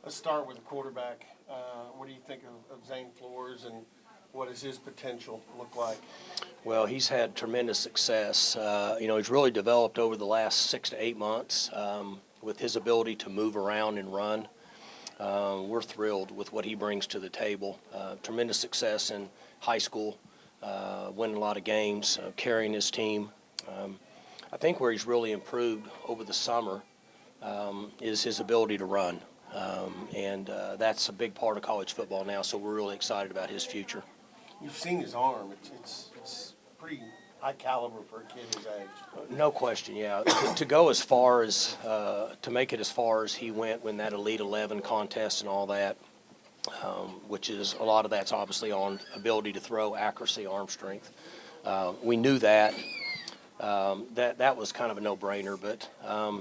Let's start with the quarterback. What do you think of Zane Flores, and what does his potential look like? Well, he's had tremendous success. He's really developed over the last 6 to 8 months with his ability to move around and run. We're thrilled with what he brings to the table. Tremendous success in high school, winning a lot of games, carrying his team. I think where he's really improved over the summer is his ability to run. That's a big part of college football now, so we're really excited about his future. You've seen his arm. It's pretty high caliber for a kid his age. No question, yeah. To go as far as, to make it as far as he went when that Elite 11 contest and all that, which is a lot of that's obviously on ability to throw, accuracy, arm strength. We knew that. That was kind of a no-brainer, but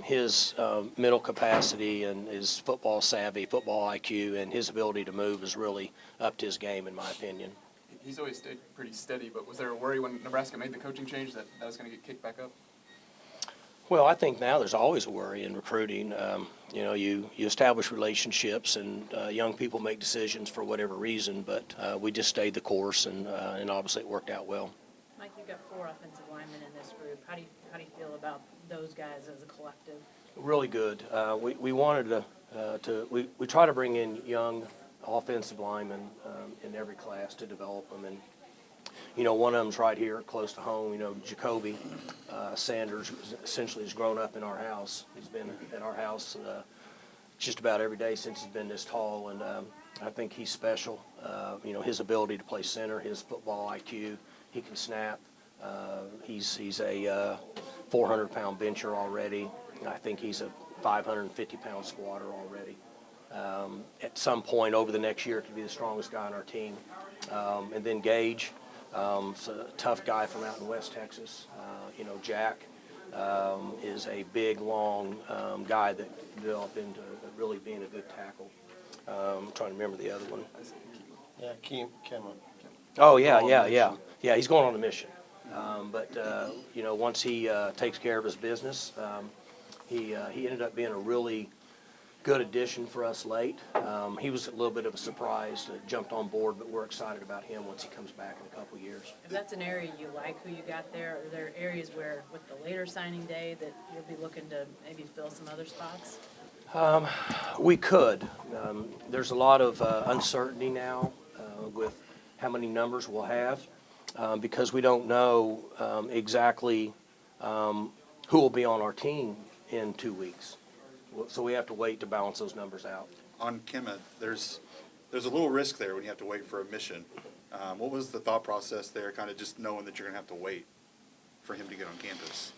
his mental capacity and his football savvy, football IQ, and his ability to move has really upped his game, in my opinion. He's always stayed pretty steady, but was there a worry when Nebraska made the coaching change that was going to get kicked back up? Well, I think now there's always a worry in recruiting. You establish relationships, and young people make decisions for whatever reason, but we just stayed the course, and obviously it worked out well. Mike, you've got 4 offensive linemen in this group. How do you feel about those guys as a collective? Really good. We wanted we try to bring in young offensive linemen in every class to develop them, and one of them's right here close to home. Jacoby Sanders essentially has grown up in our house. He's been at our house just about every day since he's been this tall, and I think he's special. His ability to play center, his football IQ, he can snap. He's a 400-pound bencher already. I think he's a 550-pound squatter already. At some point over the next year, could be the strongest guy on our team. And then Gage, a tough guy from out in West Texas. Jack is a big, long guy that developed into really being a good tackle. I'm trying to remember the other one. Yeah, Kemma. Oh, yeah. He's going on a mission. But once he takes care of his business, he ended up being a really good addition for us late. He was a little bit of a surprise, jumped on board, but we're excited about him once he comes back in a couple of years. If that's an area you like who you got there, are there areas where with the later signing day that you'll be looking to maybe fill some other spots? We could. There's a lot of uncertainty now with how many numbers we'll have because we don't know exactly who will be on our team in 2 weeks. So we have to wait to balance those numbers out. On Kemma, there's a little risk there when you have to wait for a mission. What was the thought process there, kind of just knowing that you're going to have to wait for him to get on campus?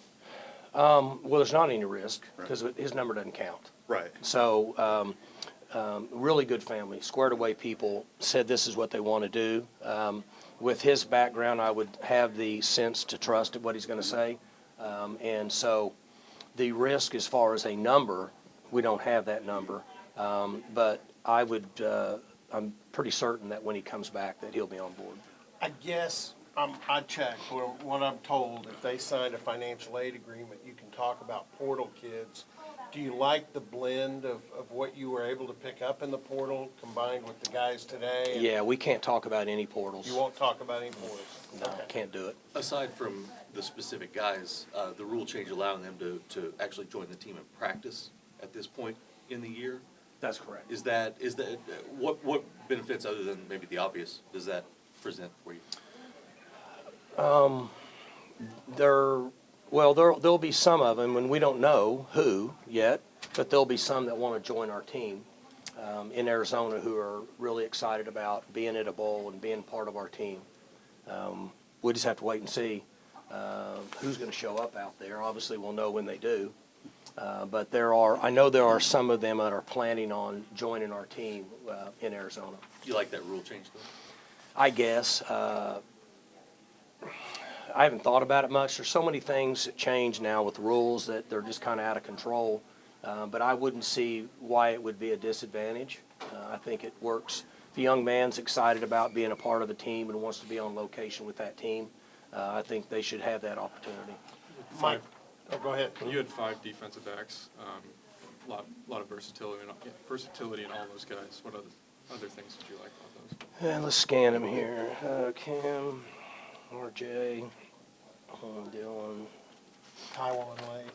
Well, there's not any risk because his number doesn't count. Right. So really good family, squared away people, said this is what they want to do. With his background, I would have the sense to trust what he's going to say. And so the risk as far as a number, we don't have that number. But I'm pretty certain that when he comes back that he'll be on board. I guess I checked. What I'm told, if they signed a financial aid agreement, you can talk about portal kids. Do you like the blend of what you were able to pick up in the portal combined with the guys today? Yeah, we can't talk about any portals. You won't talk about any portals? No, Okay. can't do it. Aside from the specific guys, the rule change allowing them to actually join the team in practice at this point in the year, That's correct. is that what benefits other than maybe the obvious does that present for you? There'll be some of them, and we don't know who yet, but there'll be some that want to join our team in Arizona who are really excited about being at a bowl and being part of our team. We just have to wait and see who's going to show up out there. Obviously, we'll know when they do. But I know there are some of them that are planning on joining our team in Arizona. Do you like that rule change though? I guess. I haven't thought about it much. There's so many things that change now with rules that they're just kind of out of control. But I wouldn't see why it would be a disadvantage. I think it works. If a young man's excited about being a part of a team and wants to be on location with that team, I think they should have that opportunity. Mike, go ahead. You had 5 defensive backs lot of versatility in all those guys. What other things did you like about those? Yeah, let's scan them here. Cam, RJ, Dylan, Taiwan Lake.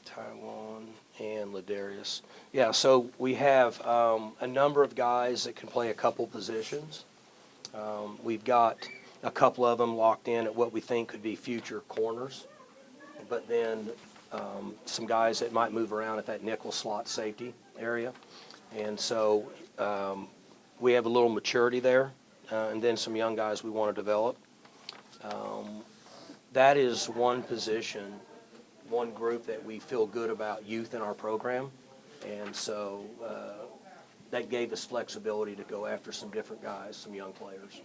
Taiwan, and Ladarius. Yeah, so we have a number of guys that can play a couple positions. We've got a couple of them locked in at what we think could be future corners, but then some guys that might move around at that nickel slot safety area. And so we have a little maturity there, and then some young guys we want to develop. That is one position, one group that we feel good about youth in our program. And so that gave us flexibility to go after some different guys, some young players.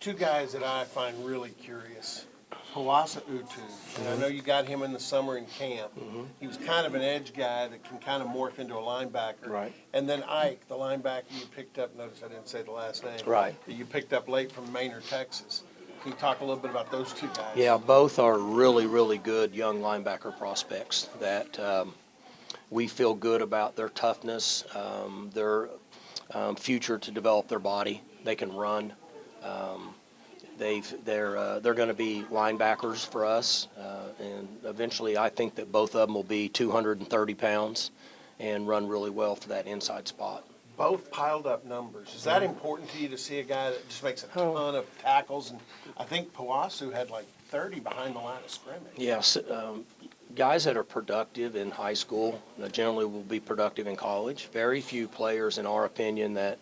Two guys that I find really curious. Hawassa Utu, and I know you got him in the summer in camp. He was kind of an edge guy that can kind of morph into a linebacker. Right. And then Ike, the linebacker you picked up, notice I didn't say the last name. Right. That you picked up late from Manor, Texas. Can you talk a little bit about those two guys? Yeah, both are really, really good young linebacker prospects that we feel good about their toughness, their future to develop their body. They can run. They're going to be linebackers for us, and eventually I think that both of them will be 230 pounds and run really well for that inside spot. Both piled up numbers. Is that important to you to see a guy that just makes a ton of tackles? And I think Pawasu had like 30 behind the line of scrimmage. Yes, guys that are productive in high school generally will be productive in college. Very few players, in our opinion, that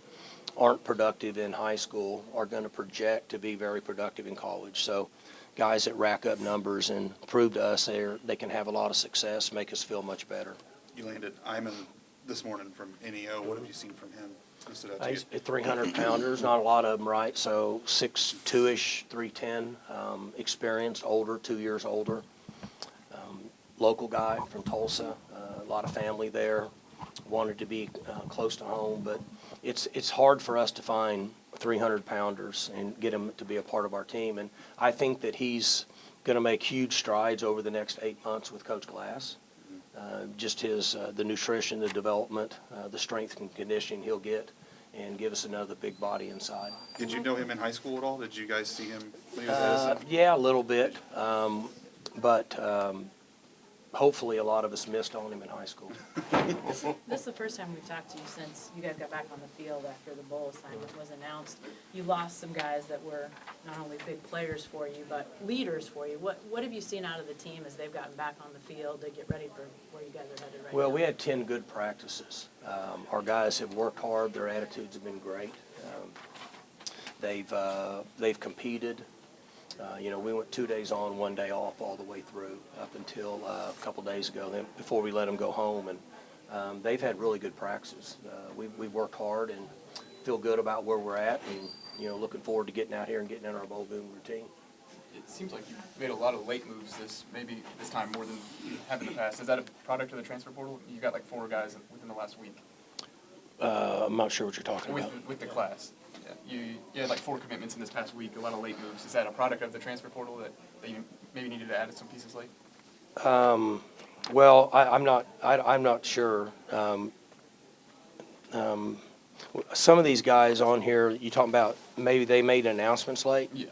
aren't productive in high school are going to project to be very productive in college. So guys that rack up numbers and prove to us they can have a lot of success, make us feel much better. You landed Iman this morning from NEO. What have you seen from him? What stood out to you? He's 300 pounders, not a lot of them, right? So 6'2"-ish, 310, experienced, older, 2 years older. Local guy from Tulsa, a lot of family there, wanted to be close to home, but it's hard for us to find 300 pounders and get him to be a part of our team. And I think that he's going to make huge strides over the next 8 months with Coach Glass. Just the nutrition, the development, the strength and conditioning he'll get, and give us another big body inside. Did you know him in high school at all? Did you guys see him when he was at Edison? Yeah, a little bit, but hopefully a lot of us missed on him in high school. This is the first time we've talked to you since you guys got back on the field after the bowl assignment was announced. You lost some guys that were not only big players for you, but leaders for you. What have you seen out of the team as they've gotten back on the field to get ready for where you guys are headed right now? Well, we had 10 good practices. Our guys have worked hard. Their attitudes have been great. They've competed. We went 2 days on, 1 day off all the way through up until a couple days ago, then before we let them go home. And they've had really good practices. We've worked hard and feel good about where we're at, and looking forward to getting out here and getting in our bowl game routine. It seems like you made a lot of late moves maybe this time more than you have in the past. Is that a product of the transfer portal? You got like 4 guys within the last week. I'm not sure what you're talking about. With the class. Yeah. You had like 4 commitments in this past week, a lot of late moves. Is that a product of the transfer portal that you maybe needed to add some pieces late? Well, I'm not sure. Some of these guys on here, you talking about maybe they made announcements late? Yeah.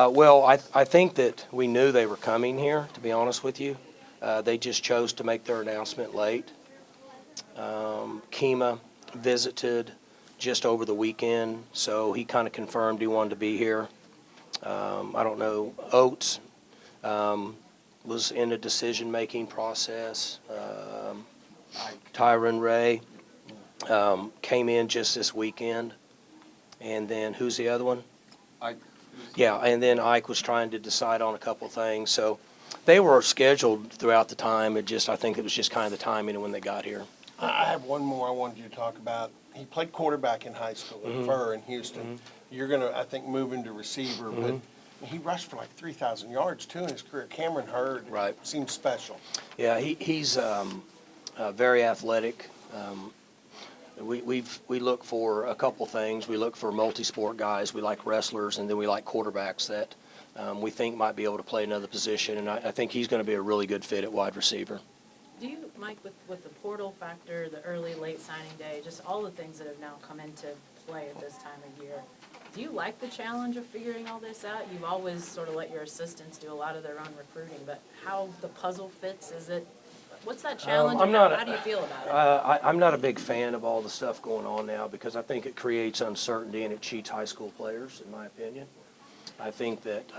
Well, I think that we knew they were coming here, to be honest with you. They just chose to make their announcement late. Kima visited just over the weekend, so he kind of confirmed he wanted to be here. I don't know. Oates was in a decision-making process. Tyron Ray came in just this weekend. And then who's the other one? Ike. Yeah, and then Ike was trying to decide on a couple things. So they were scheduled throughout the time. I think it was just kind of the timing of when they got here. I have one more I wanted you to talk about. He played quarterback in high school at Furr in Houston. You're going to, I think, move into receiver, but he rushed for like 3,000 yards, too, in his career. Cameron Hurd seems special. Yeah, he's very athletic. We look for a couple things. We look for multi-sport guys. We like wrestlers, and then we like quarterbacks that we think might be able to play another position, and I think he's going to be a really good fit at wide receiver. Do you, Mike, with the portal factor, the early, late signing day, just all the things that have now come into play at this time of year, do you like the challenge of figuring all this out? You've always sort of let your assistants do a lot of their own recruiting, but how the puzzle fits, what's that challenge and how do you feel about it? I'm not a big fan of all the stuff going on now because I think it creates uncertainty and it cheats high school players, in my opinion. I think that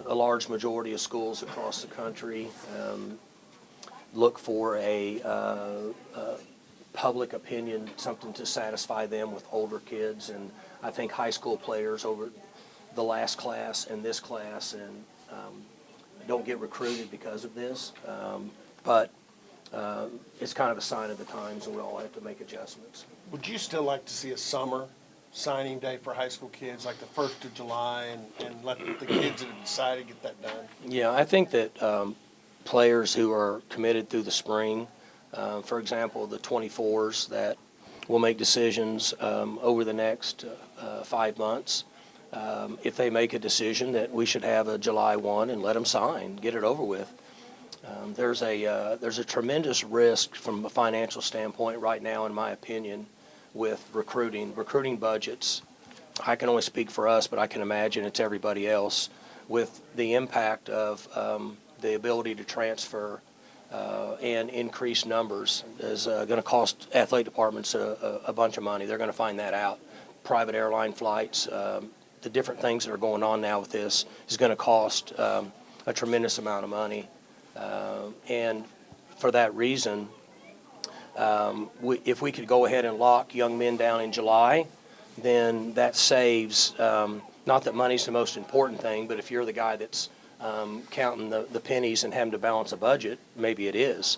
a large majority of schools across the country look for a public opinion, something to satisfy them with older kids. And I think high school players over the last class and this class and don't get recruited because of this. But it's kind of a sign of the times and we all have to make adjustments. Would you still like to see a summer signing day for high school kids, like the 1st of July, and let the kids that have decided get that done? Yeah, I think that players who are committed through the spring, for example, the 24s that will make decisions over the next 5 months, if they make a decision that we should have a July 1 and let them sign, get it over with. There's a tremendous risk from a financial standpoint right now, in my opinion, with recruiting budgets. I can only speak for us, but I can imagine it's everybody else, with the impact of the ability to transfer and increase numbers is going to cost athletic departments a bunch of money. They're going to find that out. Private airline flights, the different things that are going on now with this is going to cost a tremendous amount of money. And for that reason, if we could go ahead and lock young men down in July, then that saves, not that money's the most important thing, but if you're the guy that's counting the pennies and having to balance a budget, maybe it is.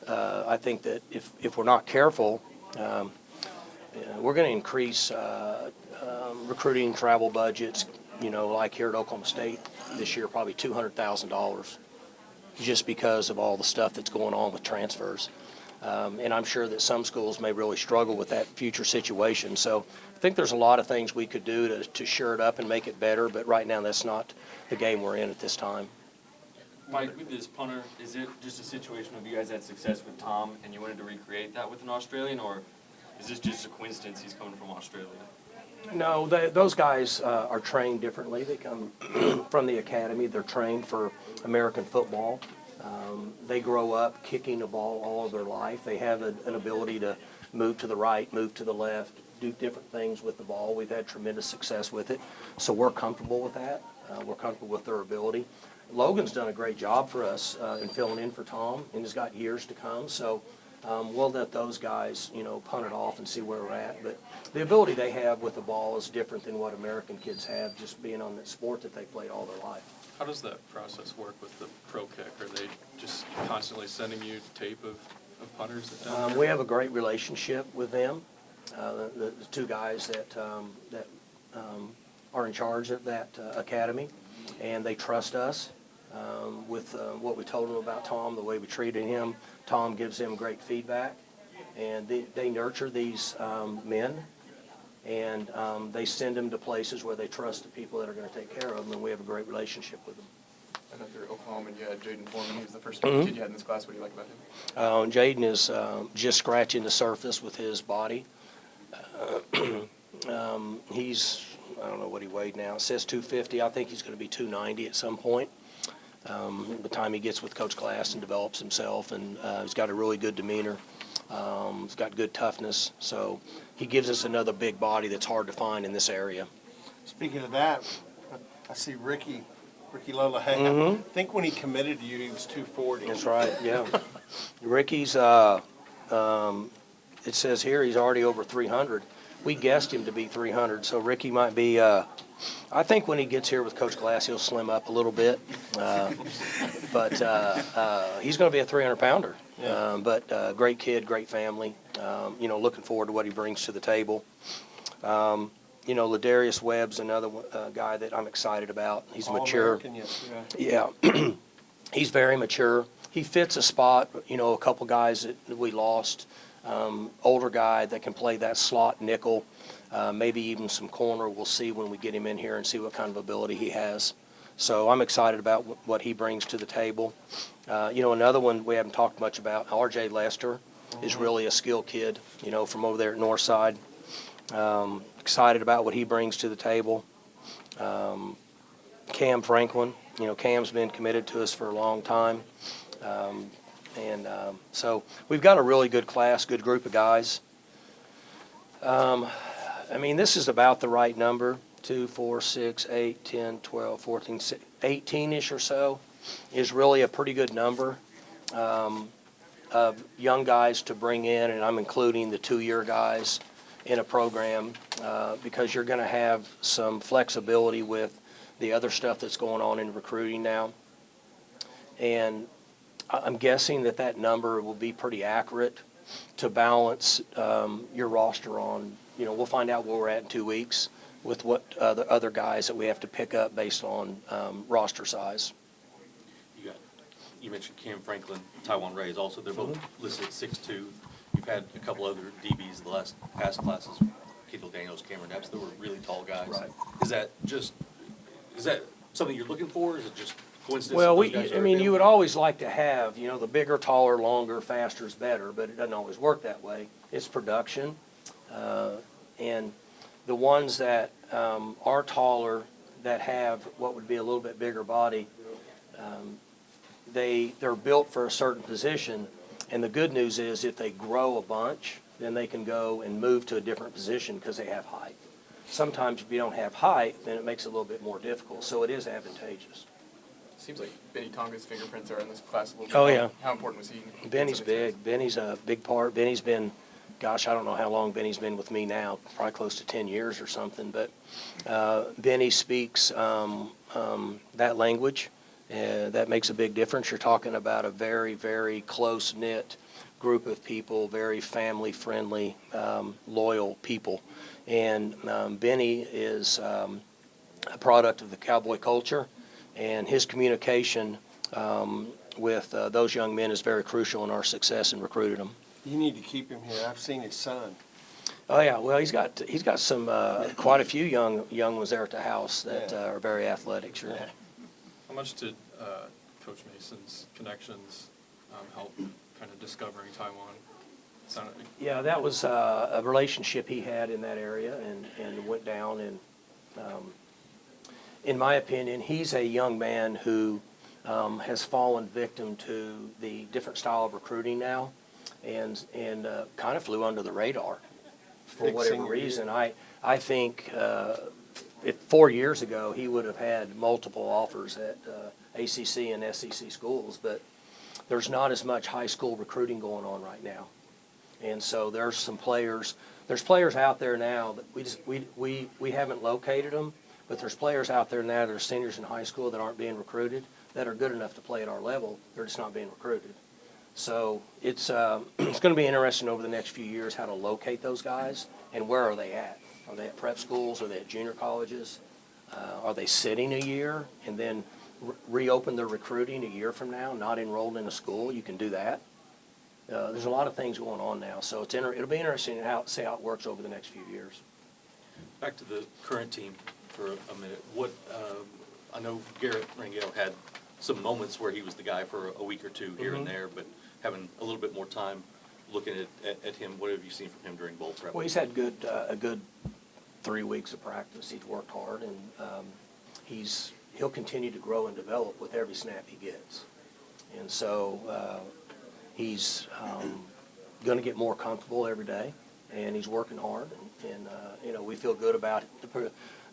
I think that if we're not careful, we're going to increase recruiting travel budgets, like here at Oklahoma State this year, probably $200,000, just because of all the stuff that's going on with transfers. And I'm sure that some schools may really struggle with that future situation. So I think there's a lot of things we could do to shore it up and make it better, but right now that's not the game we're in at this time. Mike, with this punter, is it just a situation of you guys had success with Tom and you wanted to recreate that with an Australian, or is this just a coincidence he's coming from Australia? No, those guys are trained differently. They come from the academy. They're trained for American football. They grow up kicking the ball all of their life. They have an ability to move to the right, move to the left, do different things with the ball. We've had tremendous success with it, so we're comfortable with that. We're comfortable with their ability. Logan's done a great job for us in filling in for Tom, and has got years to come. So we'll let those guys, punt it off and see where we're at. But the ability they have with the ball is different than what American kids have, just being on that sport that they played all their life. How does that process work with the pro kick? Are they just constantly sending you tape of punters that down there? We have a great relationship with them. The two guys that are in charge of that academy, and they trust us with what we told them about Tom, the way we treated him. Tom gives them great feedback, and they nurture these men, and they send them to places where they trust the people that are going to take care of them, and we have a great relationship with them. I know through Oklahoma, you had Jaden Foreman. He was the first kid you had in this class. What do you like about him? Jaden is just scratching the surface with his body. He's, I don't know what he weighed now. It says 250. I think he's going to be 290 at some point. The time he gets with Coach Glass and develops himself, and he's got a really good demeanor. He's got good toughness, so he gives us another big body that's hard to find in this area. Speaking of that, I see Ricky Lola. I think when he committed to you, he was 240. That's right, yeah. Ricky's, it says here he's already over 300. We guessed him to be 300, so Ricky might be, I think when he gets here with Coach Glass, he'll slim up a little bit. But he's going to be a 300-pounder. But great kid, great family. Looking forward to what he brings to the table. Ladarius Webb's another guy that I'm excited about. He's mature. Yeah. He's very mature. He fits a spot, a couple guys that we lost. Older guy that can play that slot nickel, maybe even some corner. We'll see when we get him in here and see what kind of ability he has. So I'm excited about what he brings to the table. Another one we haven't talked much about, R.J. Lester, is really a skilled kid, from over there at Northside. Excited about what he brings to the table. Cam Franklin, Cam's been committed to us for a long time. So we've got a really good class, good group of guys. This is about the right number, 2, 4, 6, 8, 10, 12, 14, 18-ish or so is really a pretty good number of young guys to bring in, and I'm including the 2-year guys in a program because you're going to have some flexibility with the other stuff that's going on in recruiting now. And I'm guessing that number will be pretty accurate to balance your roster on. We'll find out where we're at in 2 weeks with what the other guys that we have to pick up based on roster size. You mentioned Cam Franklin, Taiwan Reyes also. They're both listed at 6'2". You've had a couple other DBs the last past classes, Kendall Daniels, Cameron Epps, that were really tall guys. Right. Is that something you're looking for? Is it just coincidence? Well, that those guys are you would available? always like to have, the bigger, taller, longer, faster is better, but it doesn't always work that way. It's production. And the ones that are taller, that have what would be a little bit bigger body, they're built for a certain position. And the good news is if they grow a bunch, then they can go and move to a different position because they have height. Sometimes if you don't have height, then it makes it a little bit more difficult. So it is advantageous. Seems like Benny Tonga's fingerprints are in this class a little bit. Oh, yeah. How important was he? Benny's big. Benny's a big part. Benny's been, gosh, I don't know how long Benny's been with me now, probably close to 10 years or something. But Benny speaks that language. That makes a big difference. You're talking about a very, very close-knit group of people, very family-friendly, loyal people. And Benny is a product of the cowboy culture, and his communication with those young men is very crucial in our success in recruiting them. You need to keep him here. I've seen his son. Oh yeah, well he's got some quite a few young ones there at the house that are very athletic. Sure. Yeah. How much did Coach Mason's connections help kind of discovering Taiwan? Yeah, that was a relationship he had in that area and went down and in my opinion, he's a young man who has fallen victim to the different style of recruiting now and kind of flew under the radar for Big whatever senior reason. I think 4 years ago he would have had multiple offers at ACC and SEC schools, but there's not as much high school recruiting going on right now. And so there's players out there now that we haven't located them, but there's players out there now that are seniors in high school that aren't being recruited that are good enough to play at our level. They're just not being recruited. So it's going to be interesting over the next few years how to locate those guys and where are they at? Are they at prep schools? Are they at junior colleges? Are they sitting a year and then reopen their recruiting a year from now, not enrolled in a school? You can do that. There's a lot of things going on now, so it'll be interesting to see how it works over the next few years. Back to the current team for a minute. I know Garrett Rangel had some moments where he was the guy for a week or two here and there, but having a little bit more time looking at him, what have you seen from him during bowl prep? Well, he's had a good 3 weeks of practice. He's worked hard, and he'll continue to grow and develop with every snap he gets. And so he's going to get more comfortable every day, and he's working hard. And we feel good about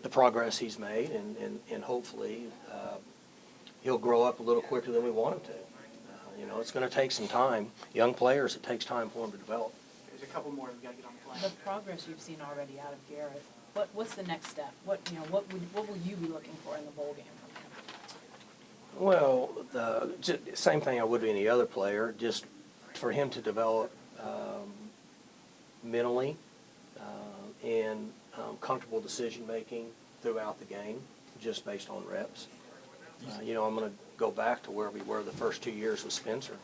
the progress he's made, and hopefully he'll grow up a little quicker than we want him to. It's going to take some time. Young players, it takes time for them to develop. There's a couple more we've got to get on the plan. The progress you've seen already out of Garrett, what's the next step? What will you be looking for in the bowl game from him? Well, same thing I would be any other player, just for him to develop mentally and comfortable decision-making throughout the game, just based on reps. I'm going to go back to where we were the first 2 years with Spencer.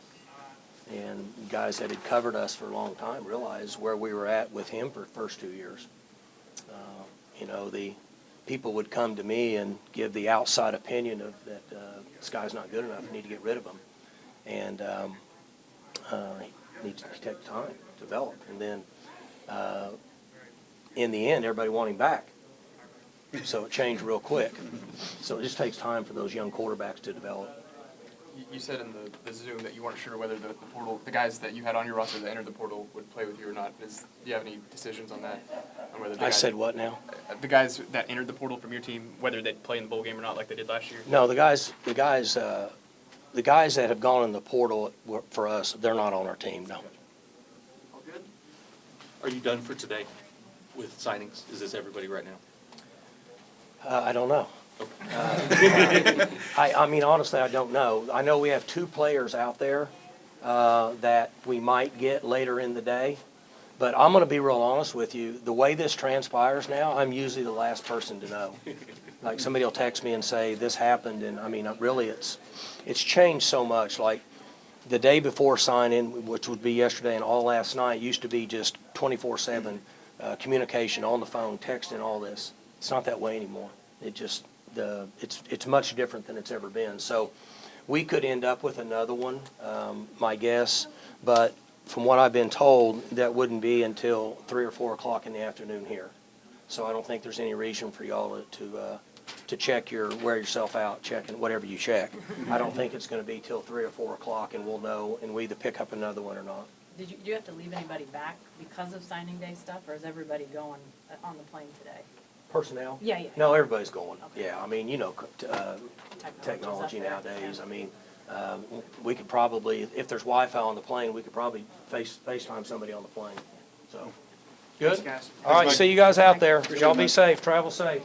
And guys that had covered us for a long time realized where we were at with him for the first 2 years. The people would come to me and give the outside opinion of that this guy's not good enough, we need to get rid of him. And he needs to take time to develop. And then in the end, everybody wanted him back. So it changed real quick. So it just takes time for those young quarterbacks to develop. You said in the Zoom that you weren't sure whether the portal, the guys that you had on your roster that entered the portal would play with you or not. Do you have any decisions on that? On whether the I guys, said what now? the guys that entered the portal from your team, whether they'd play in the bowl game or not like they did last year? No, the guys that have gone in the portal for us, they're not on our team, no. All good? Are you done for today with signings? Is this everybody right now? I don't know. I mean, honestly, I don't know. I know we have 2 players out there that we might get later in the day. But I'm going to be real honest with you. The way this transpires now, I'm usually the last person to know. Like somebody will text me and say, this happened. And I mean, really, it's changed so much. Like the day before signing, which would be yesterday and all last night, used to be just 24/7 communication on the phone, texting, all this. It's not that way anymore. It just, it's much different than it's ever been. So we could end up with another one, my guess, but from what I've been told, that wouldn't be until 3 or 4 o'clock in the afternoon here. So I don't think there's any reason for y'all to check wear yourself out, checking whatever you check. I don't think it's going to be till 3 or 4 o'clock, and we'll know, and we either pick up another one or not. Do you have to leave anybody back because of signing day stuff, or is everybody going on the plane today? Personnel? Yeah. No, everybody's going. Okay. Yeah, I mean, you know, technology up there. nowadays. I mean, we could probably, if there's Wi-Fi on the plane, we could probably FaceTime somebody on the plane. So, good? Thanks, guys. All right, see you guys out there. Y'all be safe, travel safe.